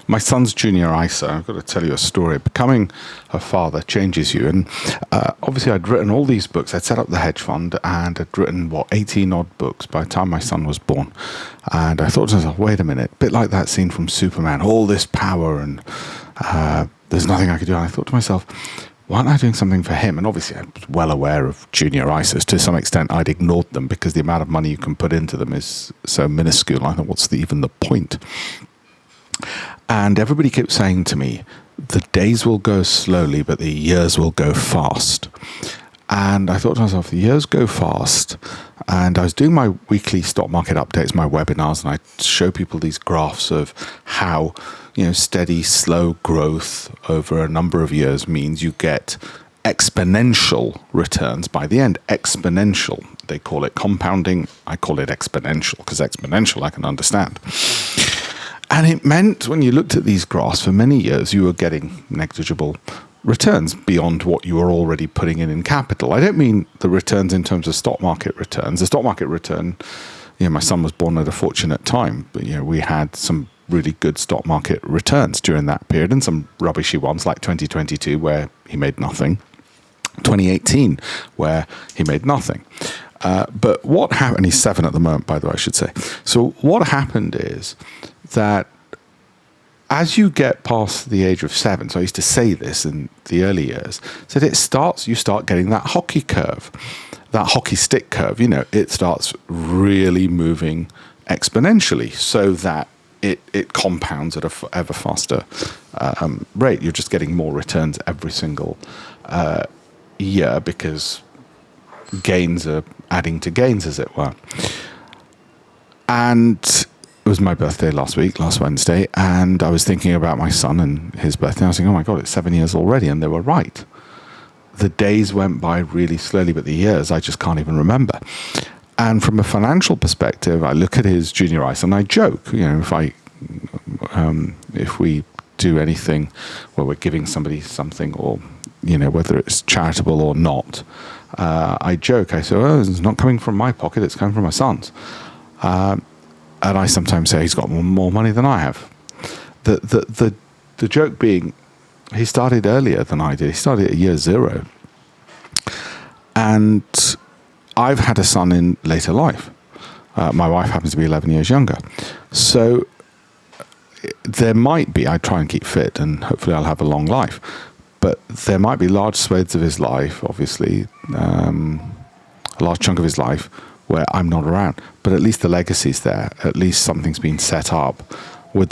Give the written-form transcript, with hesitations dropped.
my son's junior ISA, I've got to tell you a story. Becoming a father changes you. And obviously I'd written all these books. I'd set up the hedge fund and I'd written, 18 odd books by the time my son was born. And I thought to myself, wait a minute, a bit like that scene from Superman, all this power and there's nothing I could do. And I thought to myself, why aren't I doing something for him? And obviously I was well aware of junior ISAs. To some extent, I'd ignored them because the amount of money you can put into them is so minuscule. I thought, what's even the point? And everybody kept saying to me, the days will go slowly, but the years will go fast. And I thought to myself, the years go fast. And I was doing my weekly stock market updates, my webinars, and I show people these graphs of how, steady, slow growth over a number of years means you get exponential returns by the end. Exponential. They call it compounding. I call it exponential because exponential I can understand. And it meant when you looked at these graphs for many years, you were getting negligible returns beyond what you were already putting in capital. I don't mean the returns in terms of stock market returns. The stock market return, my son was born at a fortunate time, but we had some really good stock market returns during that period and some rubbishy ones like 2022 where he made nothing, 2018 where he made nothing. But what happened, he's 7 at the moment, by the way, I should say. So what happened is that as you get past the age of 7, so I used to say this in the early years, so that you start getting that hockey curve, that hockey stick curve, it starts really moving exponentially so that it compounds at a ever faster rate. You're just getting more returns every single year because gains are adding to gains, as it were. And it was my birthday last Wednesday, and I was thinking about my son and his birthday. I was thinking, oh my God, it's 7 years already, and they were right. The days went by really slowly, but the years, I just can't even remember. And from a financial perspective, I look at his junior ISA and I joke, if we do anything where we're giving somebody something or, whether it's charitable or not, I joke, I say, it's not coming from my pocket, it's coming from my son's. And I sometimes say he's got more money than I have. The joke being, he started earlier than I did. He started at year 0. And I've had a son in later life. My wife happens to be 11 years younger. So there might be, I try and keep fit and hopefully I'll have a long life, but there might be large swathes of his life, obviously, a large chunk of his life, where I'm not around, but at least the legacy's there. At least something's been set up